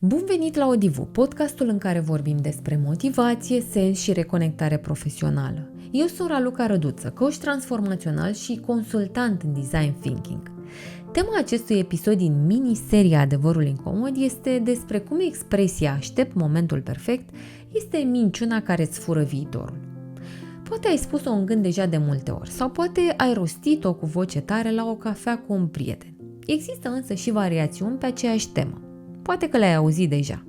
Bun venit la Odivu, podcastul în care vorbim despre motivație, sens și reconectare profesională. Eu sunt Raluca Răduță, coach transformațional și consultant în design thinking. Tema acestui episod din miniseria Adevărul incomod este despre cum expresia aștept momentul perfect este minciuna care îți fură viitorul. Poate ai spus-o în gând deja de multe ori sau poate ai rostit-o cu voce tare la o cafea cu un prieten. Există însă și variațiuni pe aceeași temă. Poate că le-ai auzit deja.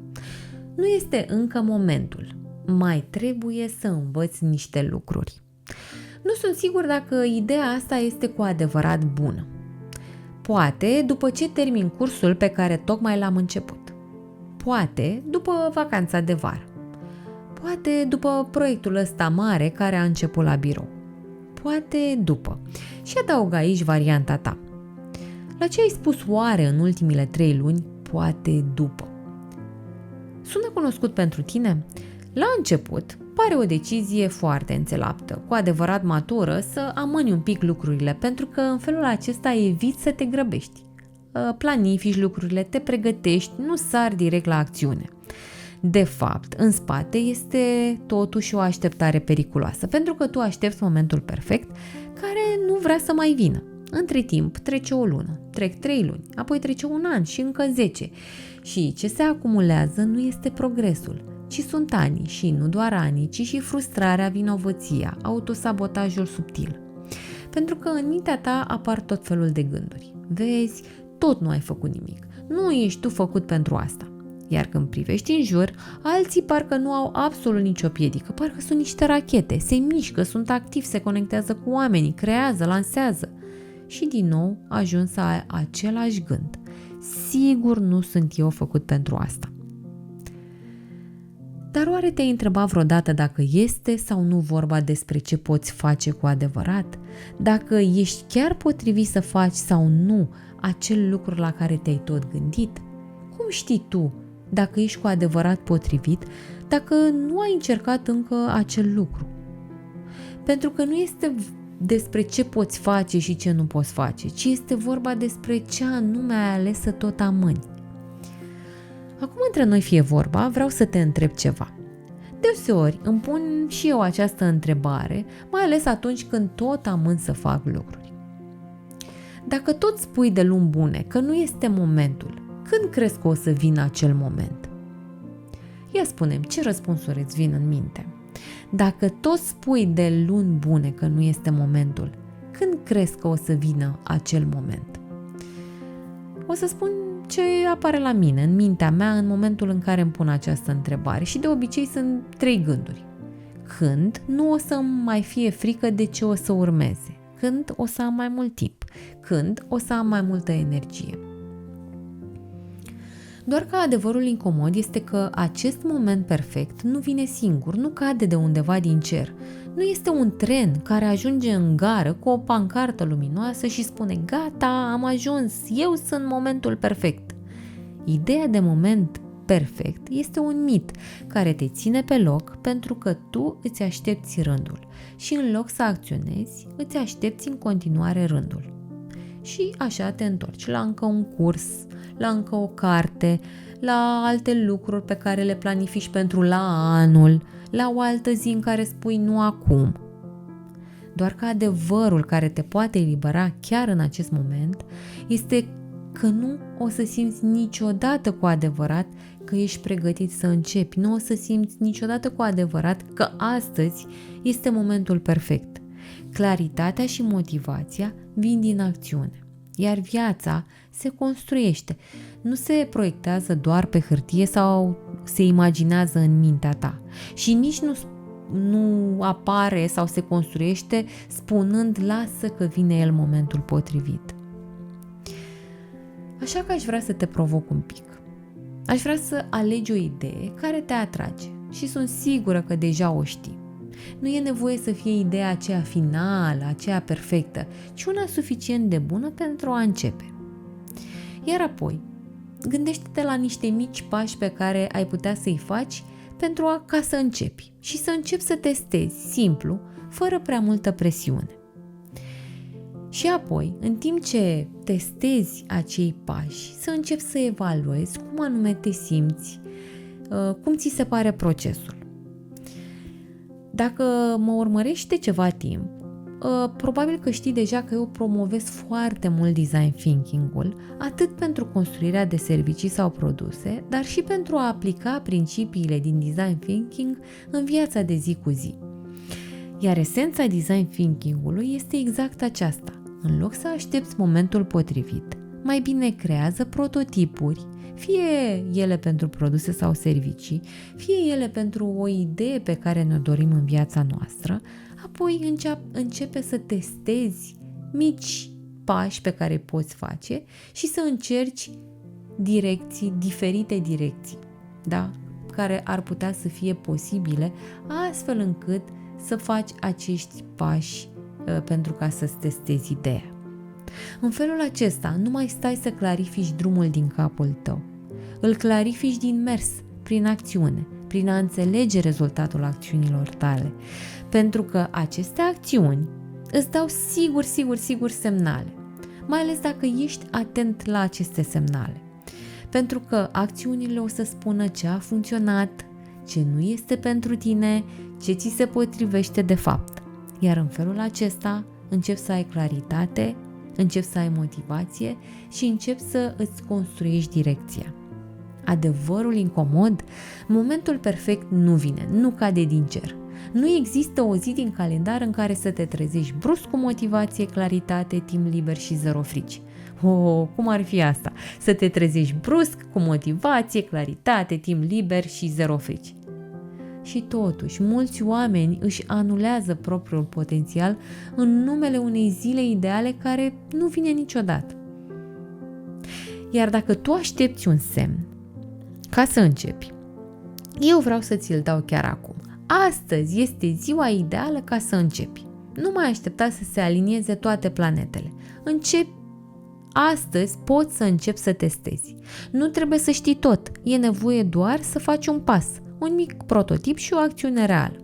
Nu este încă momentul. Mai trebuie să învăți niște lucruri. Nu sunt sigur dacă ideea asta este cu adevărat bună. Poate după ce termin cursul pe care tocmai l-am început. Poate după vacanța de vară. Poate după proiectul ăsta mare care a început la birou. Poate după. Și adaug aici varianta ta. La ce ai spus oare în ultimile 3 luni? Poate după. Sună cunoscut pentru tine? La început, pare o decizie foarte înțeleaptă, cu adevărat matură, să amâni un pic lucrurile, pentru că în felul acesta eviți să te grăbești. Planifici lucrurile, te pregătești, nu sari direct la acțiune. De fapt, în spate este totuși o așteptare periculoasă, pentru că tu aștepți momentul perfect care nu vrea să mai vină. Între timp trece o lună, trec 3 luni, apoi trece un an și încă 10. Și ce se acumulează nu este progresul, ci sunt ani și nu doar ani, ci și frustrarea, vinovăția, autosabotajul subtil. Pentru că în mintea ta apar tot felul de gânduri. Vezi, tot nu ai făcut nimic, nu ești tu făcut pentru asta. Iar când privești în jur, alții parcă nu au absolut nicio piedică, parcă sunt niște rachete, se mișcă, sunt activi, se conectează cu oamenii, creează, lansează. Și din nou ajungi să ai același gând. Sigur nu sunt eu făcut pentru asta. Dar oare te-ai întrebat vreodată dacă este sau nu vorba despre ce poți face cu adevărat? Dacă ești chiar potrivit să faci sau nu acel lucru la care te-ai tot gândit? Cum știi tu dacă ești cu adevărat potrivit dacă nu ai încercat încă acel lucru? Pentru că nu este despre ce poți face și ce nu poți face, ci este vorba despre ce anume ai ales să tot amâni. Acum între noi fie vorba, vreau să te întreb ceva. Deseori îmi pun și eu această întrebare, mai ales atunci când tot amân să fac lucruri. Dacă tot spui de luni bune că nu este momentul, când crezi că o să vină acel moment? Ia spune-mi, ce răspunsuri îți vin în minte? Dacă tot spui de luni bune că nu este momentul, când crezi că o să vină acel moment? O să spun ce apare la mine, în mintea mea, în momentul în care îmi pun această întrebare și de obicei sunt 3 gânduri. Când nu o să mai fie frică de ce o să urmeze? Când o să am mai mult timp? Când o să am mai multă energie? Doar că adevărul incomod este că acest moment perfect nu vine singur, nu cade de undeva din cer. Nu este un tren care ajunge în gară cu o pancartă luminoasă și spune gata, am ajuns, eu sunt momentul perfect. Ideea de moment perfect este un mit care te ține pe loc pentru că tu îți aștepți rândul și în loc să acționezi, îți aștepți în continuare rândul. Și așa te întorci la încă un curs, la încă o carte, la alte lucruri pe care le planifici pentru la anul, la o altă zi în care spui nu acum. Doar că adevărul care te poate elibera chiar în acest moment este că nu o să simți niciodată cu adevărat că ești pregătit să începi, nu o să simți niciodată cu adevărat că astăzi este momentul perfect. Claritatea și motivația vin din acțiune, iar viața se construiește, nu se proiectează doar pe hârtie sau se imaginează în mintea ta și nici nu apare sau se construiește spunând lasă că vine el momentul potrivit. Așa că aș vrea să te provoc un pic. Aș vrea să alegi o idee care te atrage și sunt sigură că deja o știi. Nu e nevoie să fie ideea aceea finală, aceea perfectă, ci una suficient de bună pentru a începe. Iar apoi, gândește-te la niște mici pași pe care ai putea să-i faci ca să începi și să începi să testezi, simplu, fără prea multă presiune. Și apoi, în timp ce testezi acei pași, să începi să evaluezi cum anume te simți, cum ți se pare procesul. Dacă mă urmărești de ceva timp, probabil că știi deja că eu promovez foarte mult design thinking-ul, atât pentru construirea de servicii sau produse, dar și pentru a aplica principiile din design thinking în viața de zi cu zi. Iar esența design thinking-ului este exact aceasta. În loc să aștepți momentul potrivit, mai bine creează prototipuri, fie ele pentru produse sau servicii, fie ele pentru o idee pe care ne-o dorim în viața noastră, apoi începe să testezi mici pași pe care îi poți face și să încerci diferite direcții, da? Care ar putea să fie posibile, astfel încât să faci acești pași pentru ca să-ți testezi ideea. În felul acesta nu mai stai să clarifici drumul din capul tău. Îl clarifici din mers, prin acțiune, prin a înțelege rezultatul acțiunilor tale. Pentru că aceste acțiuni îți dau sigur semnale, mai ales dacă ești atent la aceste semnale. Pentru că acțiunile o să spună ce a funcționat, ce nu este pentru tine, ce ți se potrivește de fapt. Iar în felul acesta începi să ai claritate, începi să ai motivație și începi să îți construiești direcția. Adevărul incomod, momentul perfect nu vine, nu cade din cer. Nu există o zi din calendar în care să te trezești brusc cu motivație, claritate, timp liber și zero frici. Cum ar fi asta? Să te trezești brusc cu motivație, claritate, timp liber și zero frici. Și totuși, mulți oameni își anulează propriul potențial în numele unei zile ideale care nu vine niciodată. Iar dacă tu aștepți un semn ca să începi, eu vreau să ți-l dau chiar acum. Astăzi este ziua ideală ca să începi. Nu mai aștepta să se alinieze toate planetele. Începi astăzi, poți să începi să testezi. Nu trebuie să știi tot, e nevoie doar să faci un pas, un mic prototip și o acțiune reală.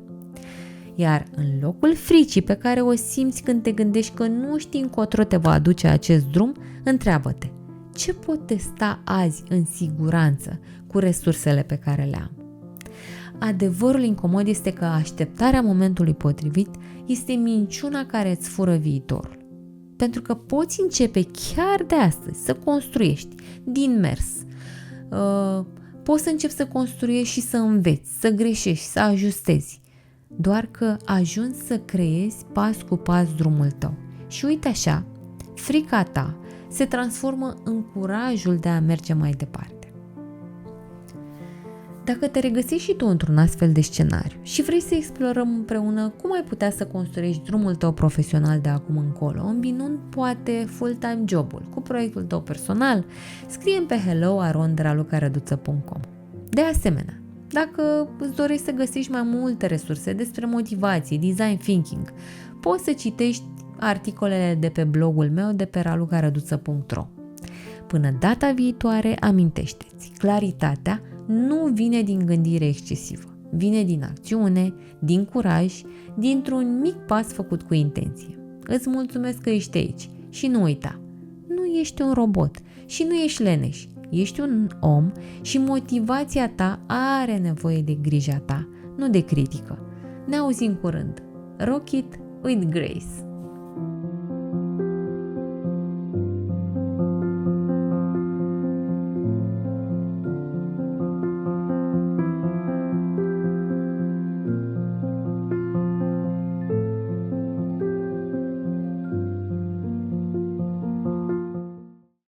Iar în locul fricii pe care o simți când te gândești că nu știi încotro te va aduce acest drum, întreabă-te: ce pot testa azi în siguranță cu resursele pe care le am? Adevărul incomod este că așteptarea momentului potrivit este minciuna care îți fură viitorul. Pentru că poți începe chiar de astăzi să construiești din mers. Poți să începi să construiești și să înveți, să greșești, să ajustezi. Doar că ajungi să creezi pas cu pas drumul tău. Și uite așa, frica ta se transformă în curajul de a merge mai departe. Dacă te regăsești și tu într-un astfel de scenariu și vrei să explorăm împreună cum ai putea să construiești drumul tău profesional de acum încolo, îmbinând poate full-time jobul cu proiectul tău personal, scrie-mi pe hello@ralucarăduță.com. De asemenea, dacă îți dorești să găsești mai multe resurse despre motivație, design thinking, poți să citești articolele de pe blogul meu de pe ralucarăduță.ro. Până data viitoare, amintește-ți, claritatea nu vine din gândire excesivă, vine din acțiune, din curaj, dintr-un mic pas făcut cu intenție. Îți mulțumesc că ești aici și nu uita, nu ești un robot și nu ești leneș, ești un om și motivația ta are nevoie de grija ta, nu de critică. Ne auzim curând. Rock it with grace!